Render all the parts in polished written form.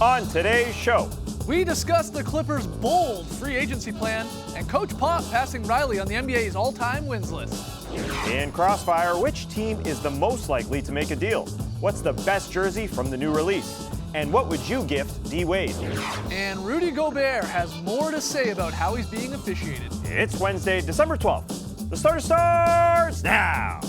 On today's show, we discuss the Clippers' bold free agency plan and Coach Pop passing Riley on the NBA's all-time wins list. in Crossfire, which team is the most likely to make a deal? What's the best jersey from the new release? And what would you gift D-Wade? And Rudy Gobert has more to say about how he's being officiated. It's Wednesday, December 12th. The starter starts now.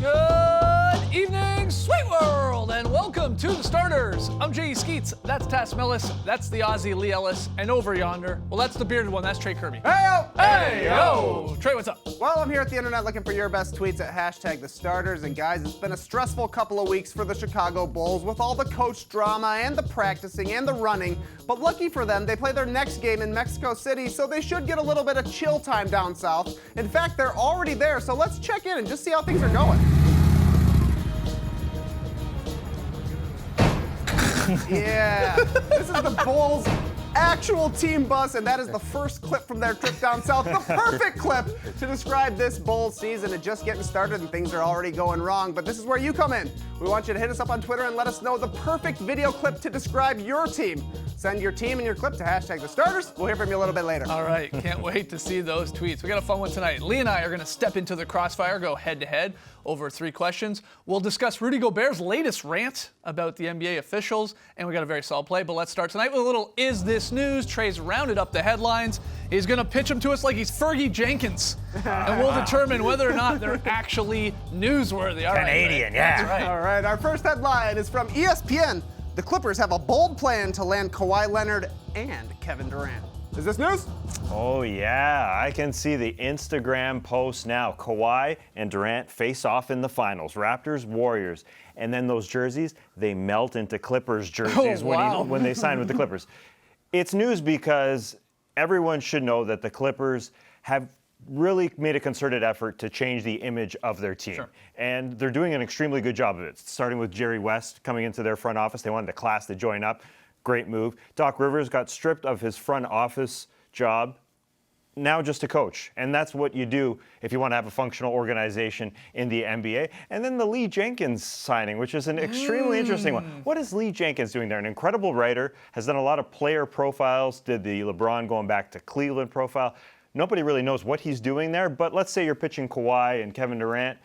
Good evening, Sweet World, and welcome to The Starters. I'm Jay Skeets, that's Tass Mellis, that's the Aussie Lee Ellis, and over yonder, well, that's the bearded one, that's Trey Kirby. Hey-o! Hey-yo! Trey, what's up? Well, I'm here at the internet looking for your best tweets at hashtag the starters. And guys, it's been a stressful couple of weeks for the Chicago Bulls with all the coach drama and the practicing and the running. But lucky for them, they play their next game in Mexico City, so they should get a little bit of chill time down south. In fact, they're already there, so let's check in and just see how things are going. Yeah, this is the Bulls' actual team bus, and that is the first clip from their trip down south. The perfect clip to describe this Bulls season. It's just getting started and things are already going wrong, but this is where you come in. We want you to hit us up on Twitter and let us know the perfect video clip to describe your team. Send your team and your clip to hashtag the starters. We'll hear from you a little bit later. All right, can't wait to see those tweets. We got a fun one tonight. Lee and I are going to step into the crossfire, go head-to-head over 3 questions. We'll discuss Rudy Gobert's latest rant about the NBA officials, and we got a very solid play. But let's start tonight with a little Is This News? Trey's rounded up the headlines. He's going to pitch them to us like he's Fergie Jenkins, and we'll determine whether or not they're actually newsworthy. All right, Canadian, Ray. yeah. That's right. All right, our first headline is from ESPN. The Clippers have a bold plan to land Kawhi Leonard and Kevin Durant. Is this news? Oh, yeah. I can see the Instagram post now. Kawhi and Durant face off in the finals. Raptors, Warriors. And then those jerseys, they melt into Clippers jerseys wow. when they sign with the Clippers. It's news because everyone should know that the Clippers have really made a concerted effort to change the image of their team. Sure. And they're doing an extremely good job of it, starting with Jerry West coming into their front office. They wanted the class to join up. Great move. Doc Rivers got stripped of his front office job, now just a coach. And that's what you do if you want to have a functional organization in the NBA. And then the Lee Jenkins signing, which is an extremely interesting one. What is Lee Jenkins doing there? An incredible writer, has done a lot of player profiles, did the LeBron going back to Cleveland profile. Nobody really knows what he's doing there, but let's say you're pitching Kawhi and Kevin Durant.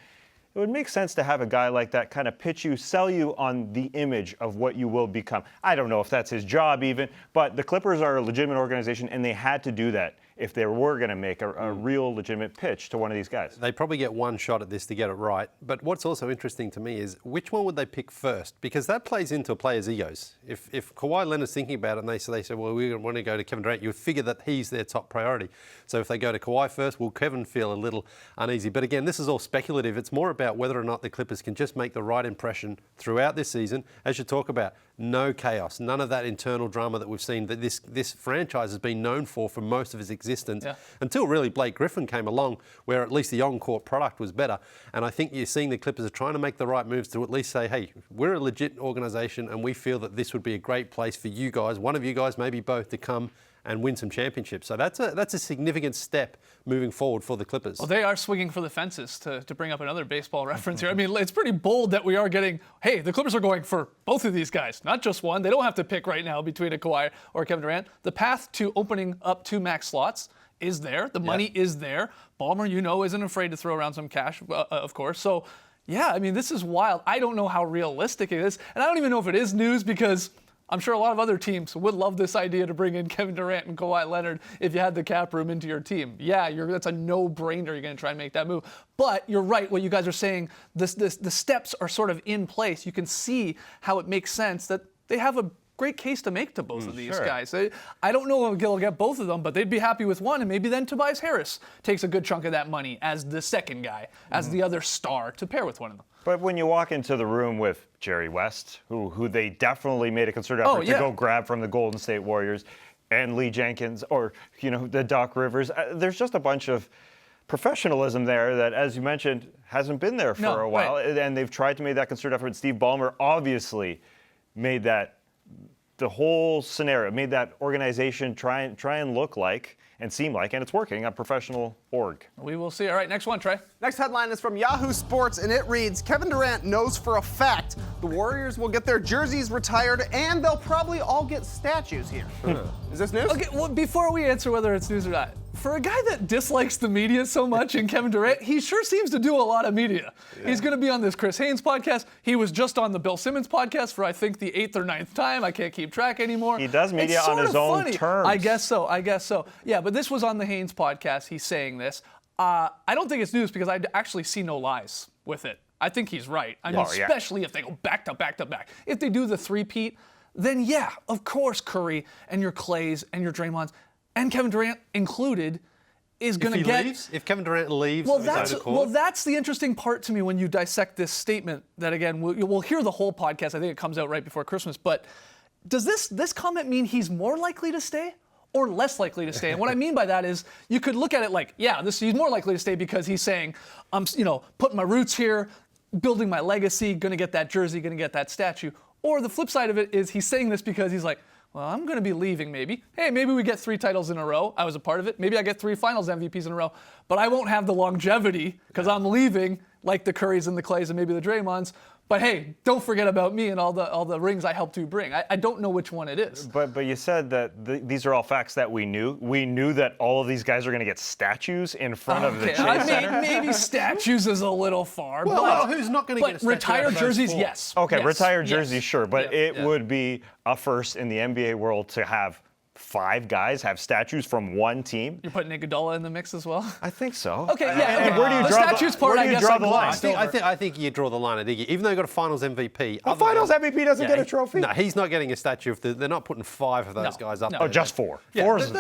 It would make sense to have a guy like that kind of pitch you, sell you on the image of what you will become. I don't know if that's his job even, but the Clippers are a legitimate organization, and they had to do that if they were going to make a real legitimate pitch to one of these guys. They probably get one shot at this to get it right. But what's also interesting to me is which one would they pick first? Because that plays into players' egos. If Kawhi Leonard's thinking about it and they say, well, we want to go to Kevin Durant, you would figure that he's their top priority. So if they go to Kawhi first, will Kevin feel a little uneasy? But again, this is all speculative. It's more about whether or not the Clippers can just make the right impression throughout this season. As you talk about, no chaos, none of that internal drama that we've seen that this franchise has been known for most of its existence, until really Blake Griffin came along, where at least the on-court product was better. And I think you're seeing the Clippers are trying to make the right moves to at least say, hey, we're a legit organization and we feel that this would be a great place for you guys, one of you guys, maybe both, to come and win some championships. So that's a significant step moving forward for the Clippers. Well, they are swinging for the fences, to bring up another baseball reference here. I mean, it's pretty bold that we are getting, hey, the Clippers are going for both of these guys, not just one. They don't have to pick right now between a Kawhi or Kevin Durant. The path to opening up 2 max slots is there. The money is there. Ballmer, isn't afraid to throw around some cash, of course. So, yeah, I mean, this is wild. I don't know how realistic it is. And I don't even know if it is news because I'm sure a lot of other teams would love this idea to bring in Kevin Durant and Kawhi Leonard if you had the cap room into your team. Yeah, that's a no-brainer. You're going to try and make that move. But you're right, what you guys are saying, the steps are sort of in place. You can see how it makes sense that they have a great case to make to both of these guys. I don't know if they'll get both of them, but they'd be happy with one, and maybe then Tobias Harris takes a good chunk of that money as the second guy, as the other star to pair with one of them. But when you walk into the room with Jerry West, who they definitely made a concerted effort to go grab from the Golden State Warriors, and Lee Jenkins, or the Doc Rivers, there's just a bunch of professionalism there that, as you mentioned, hasn't been there for a while. Right. And they've tried to make that concerted effort. Steve Ballmer obviously made that the whole scenario, made that organization try and look like and seem like, and it's working, a professional org. We will see. All right, next one, Trey. Next headline is from Yahoo Sports, and it reads, Kevin Durant knows for a fact the Warriors will get their jerseys retired, and they'll probably all get statues here. Is this news? Okay, well, before we answer whether it's news or not, for a guy that dislikes the media so much in Kevin Durant, he sure seems to do a lot of media. Yeah. He's going to be on this Chris Haynes podcast. He was just on the Bill Simmons podcast for, I think, the 8th or 9th time. I can't keep track anymore. He does media on his own terms. I guess so. Yeah, but this was on the Haynes podcast. He's saying this. I don't think it's news because I actually see no lies with it. I think he's right. I mean, especially if they go back to back to back. If they do the three-peat, then yeah, of course Curry and your Clays and your Draymonds and Kevin Durant included is going to get. If Kevin Durant leaves, well, that's the interesting part to me when you dissect this statement. That again, we'll hear the whole podcast. I think it comes out right before Christmas. But does this comment mean he's more likely to stay or less likely to stay? And what I mean by that is you could look at it like, yeah, he's more likely to stay because he's saying, I'm putting my roots here, building my legacy, going to get that jersey, going to get that statue. Or the flip side of it is he's saying this because he's like, well, I'm going to be leaving maybe. Hey, maybe we get 3 titles in a row. I was a part of it. Maybe I get 3 finals MVPs in a row. But I won't have the longevity because I'm leaving like the Currys and the Clays and maybe the Draymonds. But hey, don't forget about me and all the rings I helped you bring. I don't know which one it is. But you said that these are all facts that we knew. We knew that all of these guys are going to get statues in front of the Chase Center. Maybe statues is a little far. Well, who's not going to get a statue? But retired jerseys, yes. Okay, yes. retired jerseys, sure. But it yeah. would be a first in the NBA world to have 5 guys have statues from one team. You're putting Iguodala in the mix as well? I think so. Okay, yeah. And where do you the draw statues part, where do you I guess draw I the line? glossed over. I think you draw the line at Iggy. Even though he got a Finals MVP. A Finals MVP doesn't get a trophy? No, he's not getting a statue. They're not putting 5 of those guys up. No. Oh, just 4. Yeah, 4 is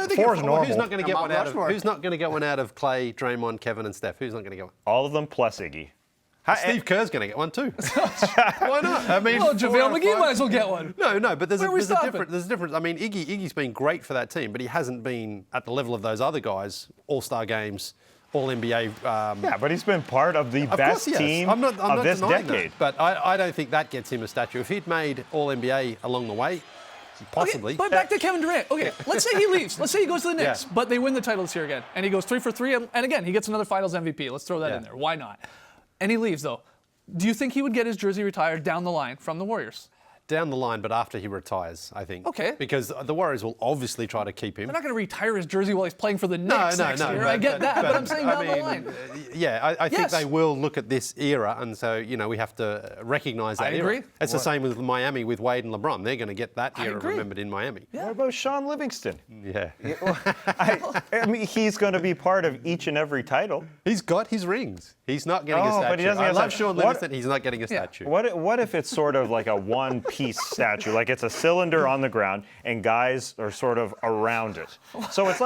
normal. Who's not going to get Mount one out Rushmore. of? Who's not going to get one out of Clay, Draymond, Kevin, and Steph? Who's not going to get one? All of them plus Iggy. Steve Kerr's going to get one too. Why not? I mean, well, JaVale McGee might as well get one. No, but there's a difference. There's a difference. I mean, Iggy's been great for that team, but he hasn't been at the level of those other guys. All-Star games, All-NBA. Yeah, but he's been part of the best team I'm not of this denying decade. That. But I don't think that gets him a statue. If he'd made All-NBA along the way, possibly. Okay, but back to Kevin Durant. Okay, let's say he leaves. Let's say he goes to the Knicks, but they win the title this year again, and he goes 3 for 3, and again he gets another Finals MVP. Let's throw that in there. Why not? And he leaves though. Do you think he would get his jersey retired down the line from the Warriors? Down the line, but after he retires, I think. Okay. Because the Warriors will obviously try to keep him. They're not going to retire his jersey while he's playing for the Knicks next year. But, I get that, but I'm saying down the line. I think they will look at this era, and so we have to recognise that era. I agree. It's the same with Miami with Wade and LeBron. They're going to get that era remembered in Miami. What about Sean Livingston? Yeah. I mean, he's going to be part of each and every title. He's got his rings. He's not getting a statue. But he doesn't I get love Sean Livingston. He's not getting a statue. What if it's sort of like a one-piece statue? Like it's a cylinder on the ground, and guys are sort of around it. So it's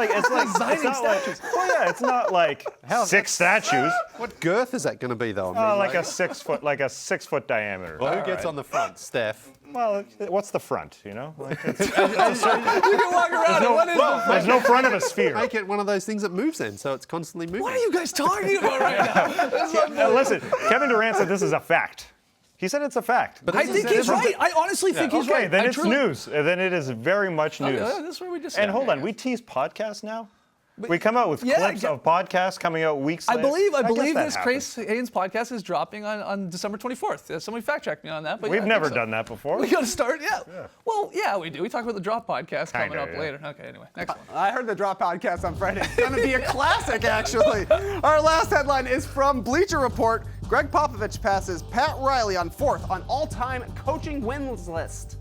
not like 6 statues. What girth is that going to be, though? I mean, Like a 6 foot, like a 6 foot diameter. Well, who gets on the front? Steph. Well, what's the front? Like You can walk around and what is there's no front of a sphere. Make it one of those things that moves then, so it's constantly moving. What are you guys talking about right now? Listen, Kevin Durant said this is a fact. He said it's a fact. I think he's right. I honestly think he's right. Then it's news. Then it is very much news. This is where we just. And hold on, we tease podcasts now. We come out with clips of podcasts coming out weeks later. I believe this Chris Haynes podcast is dropping on December 24th. Somebody fact check me on that. But We've never done that before. We got to start, Well, we do. We talk about the Drop podcast coming up later. Okay, anyway, next one. I heard the Drop podcast on Friday. It's going to be a classic, actually. Our last headline is from Bleacher Report. Greg Popovich passes Pat Riley on 4th on all-time coaching wins list.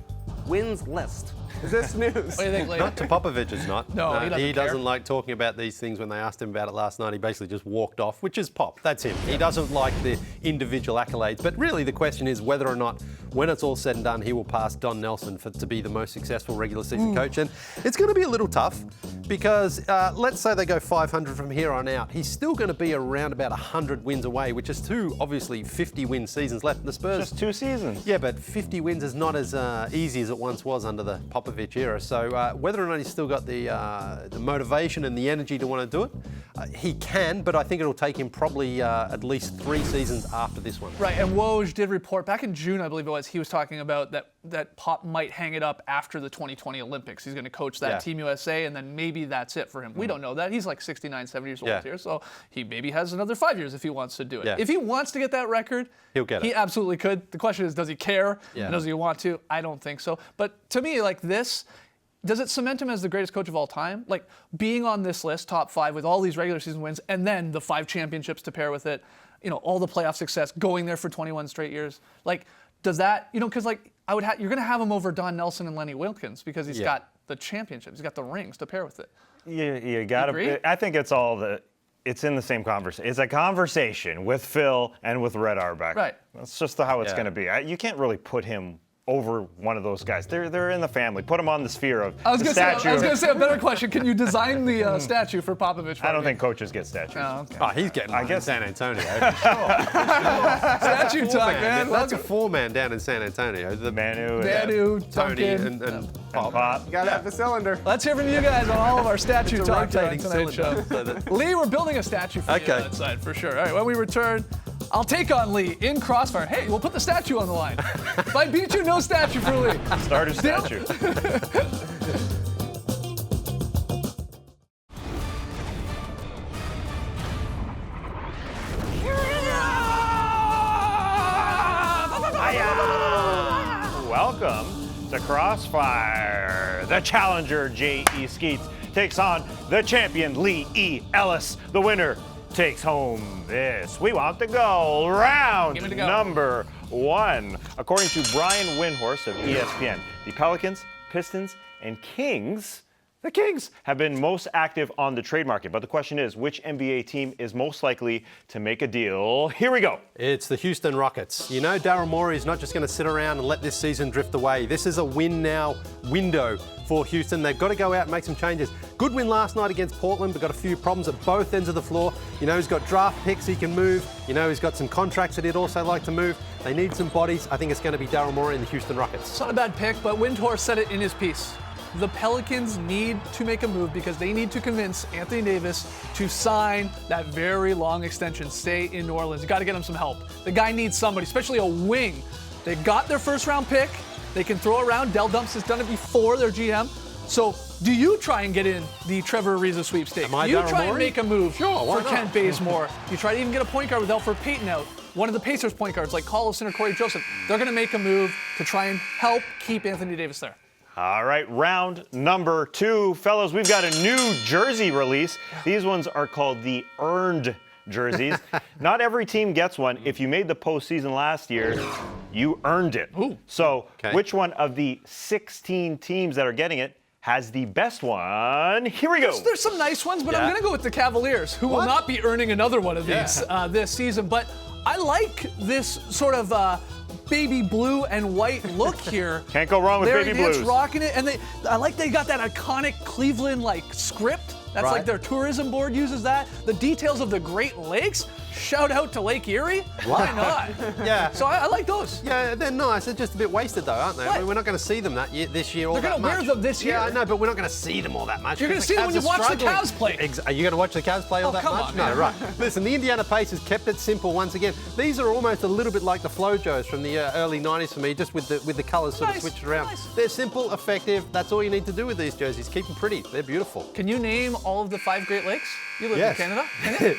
Is this news? What do you think, Lee? Not to Popovich, it's not. No, he doesn't like talking about these things. When they asked him about it last night, he basically just walked off, which is Pop. That's him. He doesn't like the individual accolades. But really, the question is whether or not, when it's all said and done, he will pass Don Nelson to be the most successful regular season coach. And it's going to be a little tough because let's say they go 500 from here on out. He's still going to be around about 100 wins away, which is 2, obviously, 50-win seasons left in the Spurs. Just 2 seasons. Yeah, but 50 wins is not as easy as it once was under the Popovich era. So whether or not he's still got the motivation and the energy to want to do it, he can, but I think it'll take him probably at least 3 seasons after this one. Right, and Woj did report back in June, I believe it was, he was talking about that that Pop might hang it up after the 2020 Olympics. He's going to coach that Yeah. Team USA, and then maybe that's it for him. We don't know that. He's like 69, 70 years old Yeah. here, so he maybe has another 5 years if he wants to do it. Yeah. If he wants to get that record, He'll get it. He absolutely could. The question is, does he care? Yeah. And does he want to? I don't think so. But to me, like this, does it cement him as the greatest coach of all time? Like being on this list, top 5 with all these regular season wins, and then the 5 championships to pair with it, all the playoff success, going there for 21 straight years. Like, does that, because like you're going to have him over Don Nelson and Lenny Wilkins because he's got the championships, he's got the rings to pair with it. You got agree? to. I think it's in the same conversation. It's a conversation with Phil and with Red Auerbach. Right. That's just how it's Yeah. going to be. You can't really put him over one of those guys. They're in the family. Put him on the sphere of I was the going statue. to say a better question. Can you design the statue for Popovich? I don't think coaches get statues. Oh, okay. Oh, he's getting one in guess- San Antonio. Statue talk, man. That's a 4-man down in San Antonio. The Manu. Manu, Tony Duncan. and Pop. Pop. Gotta have the cylinder. Let's hear from you guys on all of our statue It's a talk on rotating tonight's show. cylinder, so that- Lee, we're building a statue for you Okay. on that side for sure. All right, when we return, I'll take on Lee in Crossfire. Hey, we'll put the statue on the line. If I beat you, no statue for Lee. Start a Deal? statue. Welcome to Crossfire. The challenger, J.E. Skeets, takes on the champion, Lee E. Ellis. The winner takes home this. We want to go. Round Give me the go. number 1. According to Brian Windhorst of ESPN, the Pelicans, Pistons, and Kings, the Kings have been most active on the trade market. But the question is, which NBA team is most likely to make a deal? Here we go. It's the Houston Rockets. Daryl Morey is not just going to sit around and let this season drift away. This is a win now window for Houston. They've got to go out and make some changes. Good win last night against Portland, but got a few problems at both ends of the floor. He's got draft picks he can move. He's got some contracts that he'd also like to move. They need some bodies. I think it's going to be Daryl Morey and the Houston Rockets. It's not a bad pick, but Windhorst said it in his piece. The Pelicans need to make a move because they need to convince Anthony Davis to sign that very long extension, stay in New Orleans. You got to get him some help. The guy needs somebody, especially a wing. They got their first round pick. They can throw around. Dell Dumps has done it before, their GM. So do you try and get in the Trevor Ariza sweepstakes? Am I Do you Daryl try and Morey? make a move Sure, why for not? Kent Bazemore? You try to even get a point guard with Elfrid Payton out. One of the Pacers point guards like Collison or Corey Joseph. They're going to make a move to try and help keep Anthony Davis there. All right, round number 2. Fellas, we've got a new jersey release. These ones are called the earned jerseys. Not every team gets one. If you made the postseason last year, you earned it. Ooh. So Okay. which one of the 16 teams that are getting it has the best one? Here we go. There's some nice ones, but I'm Yeah. going to go with the Cavaliers, who will What? not be earning another one of these this season. But I like this sort of baby blue and white look here. Can't go wrong with Larry baby Nance blues. rocking it, and I like they got that iconic Cleveland script. That's Right. like their tourism board uses that. The details of the Great Lakes. Shout out to Lake Erie. Why not? Yeah. So I like those. Yeah, they're nice. They're just a bit wasted, though, aren't they? What? I mean, we're not going to see them this year all They're that gonna wear much. them this year. Yeah, I know, but we're not going to see them all that much. You're gonna because see them when Cavs you are watch the struggling. Cavs play. Are you going to watch the Cavs play all Oh, that come much? on, No, man. right. Listen, the Indiana Pacers kept it simple once again. These are almost a little bit like the Flojos from the early 90s for me, just with the colours sort of Nice, switched around. nice. They're simple, effective. That's all you need to do with these jerseys. Keep them pretty. They're beautiful. Can you name all of the 5 Great Lakes? You live in Canada?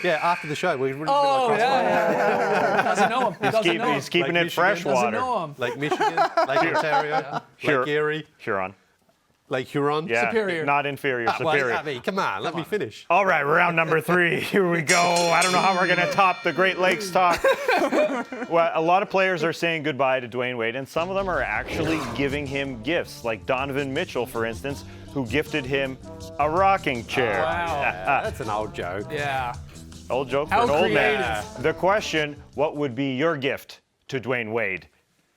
Yeah, after the show. We're really Oh, like yeah. Doesn't know him. Doesn't know him. He's keeping Lake it Michigan. fresh Doesn't water. know him. Lake Michigan, Lake Ontario, Lake Erie, Huron. Lake Huron. Yeah, Superior. not inferior, Well, superior. I mean, come on, let me finish. All right, round number 3. Here we go. I don't know how we're going to top the Great Lakes talk. Well, a lot of players are saying goodbye to Dwayne Wade, and some of them are actually giving him gifts, like Donovan Mitchell, for instance, who gifted him a rocking chair. Wow. That's an old joke. Yeah. Old joke for How an old man. creative. The question, what would be your gift to Dwayne Wade?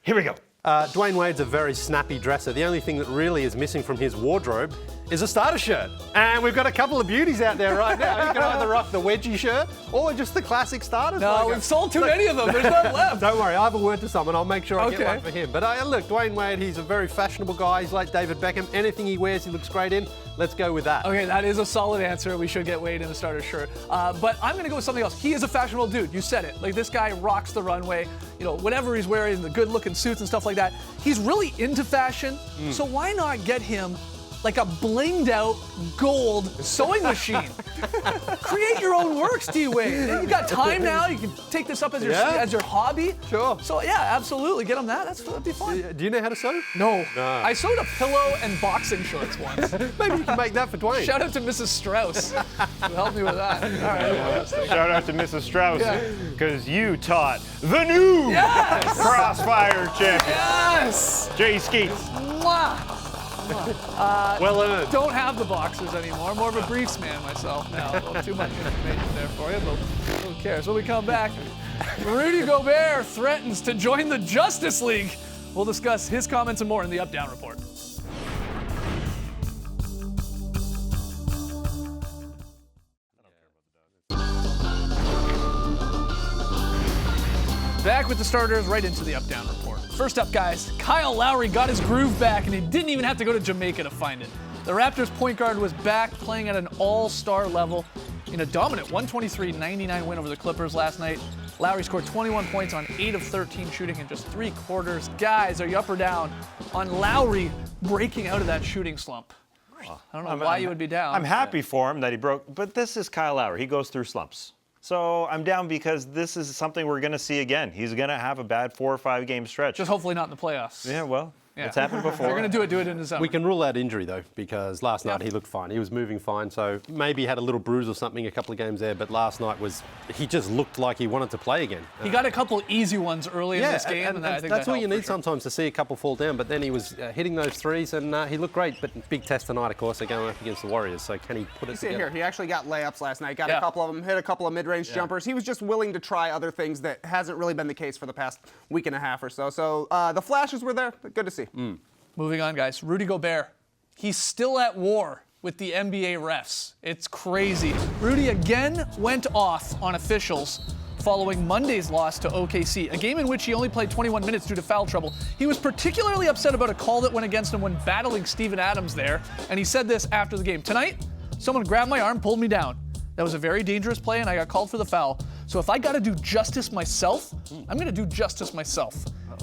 Here we go. Dwayne Wade's a very snappy dresser. The only thing that really is missing from his wardrobe is a starter shirt. And we've got a couple of beauties out there right now. You can either rock the wedgie shirt or just the classic starters No, logo. we've sold too many of them. There's none left. Don't worry, I have a word to someone. I'll make sure I get Okay. one for him. But look, Dwayne Wade, he's a very fashionable guy. He's like David Beckham. Anything he wears, he looks great in. Let's go with that. Okay, that is a solid answer. We should get Wade in a starter shirt. But I'm going to go with something else. He is a fashionable dude. You said it. Like, this guy rocks the runway. You know, whatever he's wearing, the good-looking suits and stuff like that. He's really into fashion. So why not get him like a blinged out gold sewing machine? Create your own works, D-Wade. You got time now. You can take this up as your hobby. Sure. So yeah, absolutely. Get him that. That'd be fun. Do you know how to sew? No. I sewed a pillow and boxing shorts once. Maybe you can make that for Dwayne. Shout out to Mrs. Strauss who helped me with that. All right. Shout out to Mrs. Strauss, because you taught the new Yes! Crossfire champion, Yes! Jay Skeets. Mwah! Well earned. Don't have the boxers anymore. More of a briefs man myself now. Well, too much information there for you, but who cares? When we come back, Rudy Gobert threatens to join the Justice League. We'll discuss his comments and more in the Up Down Report. Back with the starters, right into the Up-Down Report. First up, guys, Kyle Lowry got his groove back, and he didn't even have to go to Jamaica to find it. The Raptors point guard was back playing at an all-star level in a dominant 123-99 win over the Clippers last night. Lowry scored 21 points on 8 of 13 shooting in just 3 quarters. Guys, are you up or down on Lowry breaking out of that shooting slump? I don't know why you would be down. I'm happy for him that he broke, but this is Kyle Lowry. He goes through slumps. So I'm down because this is something we're going to see again. He's going to have a bad 4 or 5 game stretch. Just hopefully not in the playoffs. Yeah, well, Yeah. it's happened before. If you're going to do it in his own. We can rule out injury, though, because last night he looked fine. He was moving fine, so maybe he had a little bruise or something a couple of games there, but last night he just looked like he wanted to play again. He got a couple easy ones early in this game, and I think that's that all you helped for need sure. sometimes to see a couple fall down, but then he was hitting those threes, and he looked great, but big test tonight, of course. They're going up against the Warriors, so can he put it See it together? here. He actually got layups last night. Got Yeah. a couple of them. Hit a couple of mid-range jumpers. He was just willing to try other things that hasn't really been the case for the past week and a half or so. So the flashes were there. Good to see. Moving on, guys. Rudy Gobert. He's still at war with the NBA refs. It's crazy. Rudy again went off on officials following Monday's loss to OKC, a game in which he only played 21 minutes due to foul trouble. He was particularly upset about a call that went against him when battling Steven Adams there, and he said this after the game. "Tonight, someone grabbed my arm, pulled me down. That was a very dangerous play, and I got called for the foul. So if I got to do justice myself, I'm going to do justice myself.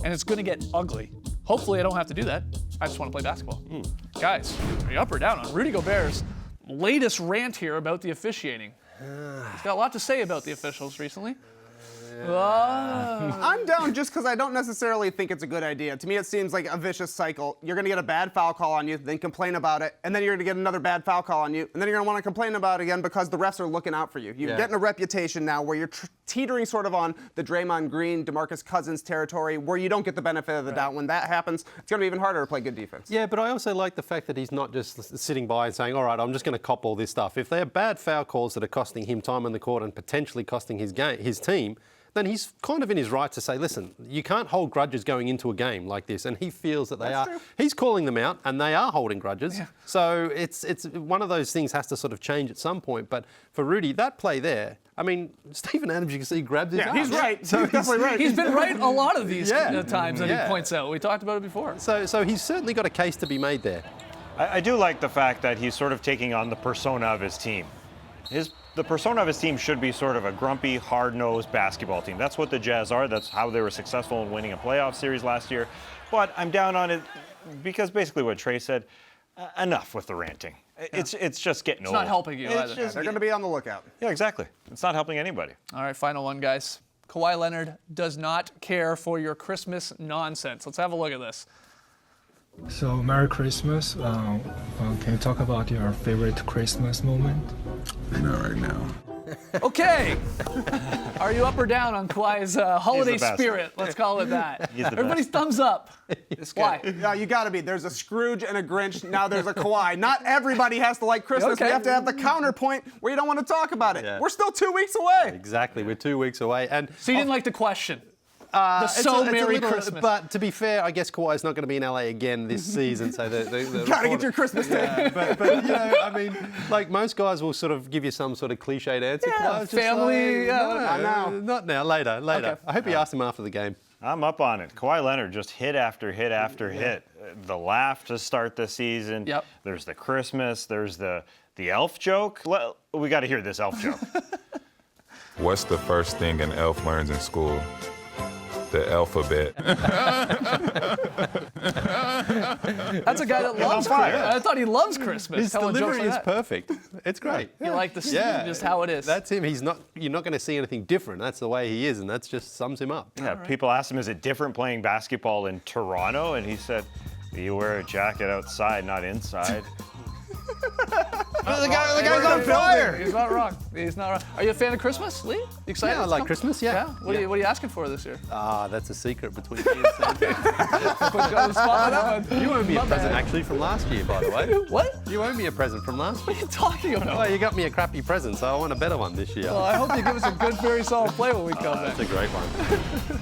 And it's going to get ugly. Hopefully I don't have to do that. I just want to play basketball." Guys, are you up or down on Rudy Gobert's latest rant here about the officiating? He's got a lot to say about the officials recently. I'm down just because I don't necessarily think it's a good idea. To me, it seems like a vicious cycle. You're going to get a bad foul call on you, then complain about it, and then you're going to get another bad foul call on you, and then you're going to want to complain about it again because the refs are looking out for you. You're getting a reputation now where you're teetering sort of on the Draymond Green, DeMarcus Cousins territory where you don't get the benefit of the doubt. When that happens, it's going to be even harder to play good defense. Yeah, but I also like the fact that he's not just sitting by and saying, all right, I'm just going to cop all this stuff. If they're bad foul calls that are costing him time on the court and potentially costing his team, then he's kind of in his right to say, listen, you can't hold grudges going into a game like this. And he feels that they are. true. He's calling them out, and they are holding grudges. Yeah. So it's one of those things has to sort of change at some point. But for Rudy, that play there, I mean, Steven Adams, you can see, grabs his arm. He's right. He's definitely right. He's been right a lot of these Yeah. times that Yeah. he points out. We talked about it before. So he's certainly got a case to be made there. I do like the fact that he's sort of taking on the persona of his team. The persona of his team should be sort of a grumpy, hard-nosed basketball team. That's what the Jazz are. That's how they were successful in winning a playoff series last year. But I'm down on it because basically what Trey said, enough with the ranting. It's just getting old. It's not helping you It's either. just- They're going to be on the lookout. Yeah, exactly. It's not helping anybody. All right, final one, guys. Kawhi Leonard does not care for your Christmas nonsense. Let's have a look at this. So, Merry Christmas. Can you talk about your favorite Christmas moment? Not right now. Okay. Are you up or down on Kawhi's holiday best. spirit? Let's call it that. He's the best. Everybody's thumbs up. Why? Yeah, you got to be. There's a Scrooge and a Grinch. Now there's a Kawhi. Not everybody has to like Christmas. Okay. We have to have the counterpoint where you don't want to talk about it. We're still 2 weeks away. Exactly. We're 2 weeks away. And So you didn't like the question? Merry Christmas. But to be fair, I guess Kawhi's not going to be in LA again this season, so the Gotta get your Christmas day. Yeah, but you know, I mean, like most guys will sort of give you some sort of cliched answer. Yeah, Kawhi's just family, like, yeah, not now. Not now. Later. Okay. I hope you asked him after the game. I'm up on it. Kawhi Leonard just hit after hit after hit. The laugh to start the season. Yep. There's the Christmas. There's the elf joke. We got to hear this elf joke. What's the first thing an elf learns in school? The alphabet. That's a guy that loves Christmas. I thought he loves Christmas. His Telling jokes delivery like is that. perfect. It's great. You like the just how it is. That's him. You're not going to see anything different. That's the way he is, and that's just sums him up. Yeah, people asked him, is it different playing basketball in Toronto? And he said, you wear a jacket outside, not inside. The guy's on fire. He's not wrong. He's not wrong. Are you a fan of Christmas, Lee? You excited? Yeah, I It's like come- Christmas. Yeah. What are you asking for this year? That's a secret between me and Santa. Put you on the spot on that one. You owe me a My present bad. actually from last year, by the way. What? You owe me a present from last year. What are you talking about? Oh, you got me a crappy present, so I want a better one this year. Well, I hope you give us a good, very solid play when we come back. That's a great one.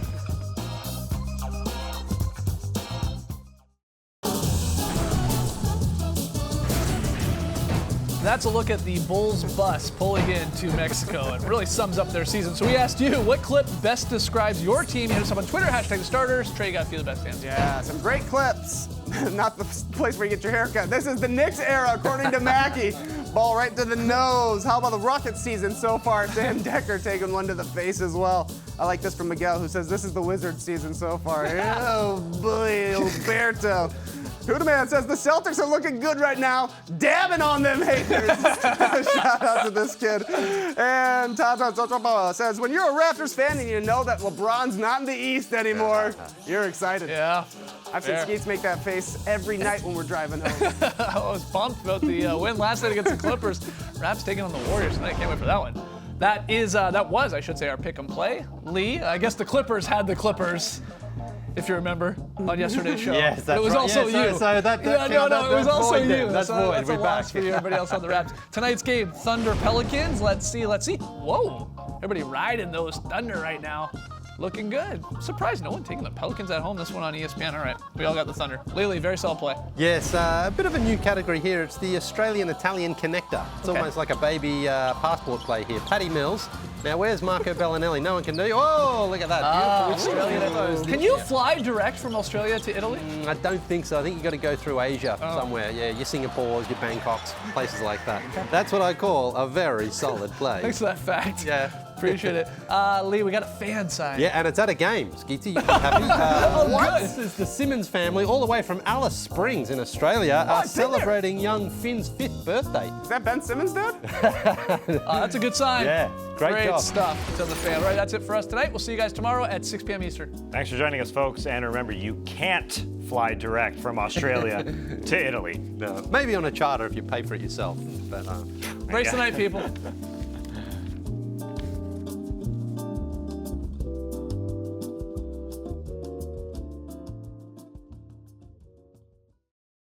That's a look at the Bulls bus pulling into Mexico. It really sums up their season. So we asked you, what clip best describes your team? Hit us up on Twitter, hashtag the starters. Trey got a few of the best answers. Yeah, some great clips. Not the place where you get your haircut. This is the Knicks era, according to Mackey. Ball right to the nose. How about the Rockets season so far? Sam Decker taking one to the face as well. I like this from Miguel, who says this is the Wizards season so far. Oh boy, Alberto. Hudaman says the Celtics are looking good right now. Dabbing on them haters. Shout out to this kid. And Tata Zotoboa says, when you're a Raptors fan and you know that LeBron's not in the East anymore, you're excited. Yeah. I've seen Fair. Skeets make that face every night when we're driving home. I was pumped about the win last night against the Clippers. Raps taking on the Warriors tonight. Can't wait for that one. That was, I should say, our pick and play. Lee, I guess the Clippers had the Clippers, if you remember, on yesterday's show. Yes, that's It was right. also Yeah, you. so that yeah, no, that- it was that's also void you. then. That's void. That's a We're loss back. for you. Everybody else on the Raps. Tonight's game, Thunder Pelicans. Let's see. Whoa. Everybody riding those Thunder right now. Looking good. Surprised no one taking the Pelicans at home. This one on ESPN. All right. We all got the Thunder. Lily, very solid play. Yes, a bit of a new category here. It's the Australian-Italian connector. It's Okay. almost like a baby passport play here. Paddy Mills. Now, where's Marco Bellinelli? No one can do. Oh, look at that. Beautiful Australian. Can you fly direct from Australia to Italy? I don't think so. I think you got to go through Asia somewhere. Yeah, your Singapores, your Bangkoks, places like that. That's what I call a very solid play. Thanks for that fact. Yeah. Appreciate it. Lee, we got a fan sign. Yeah, and it's at a game. Skeety, you happy? What? This is the Simmons family, all the way from Alice Springs in Australia, I've been celebrating young Finn's 5th birthday. Is that Ben Simmons, dude? That's a good sign. Yeah, great job. Stuff. It's on the fan. All right, that's it for us tonight. We'll see you guys tomorrow at 6 p.m. Eastern. Thanks for joining us, folks. And remember, you can't fly direct from Australia to Italy. No, maybe on a charter if you pay for it yourself. But, Race Yeah. tonight, people.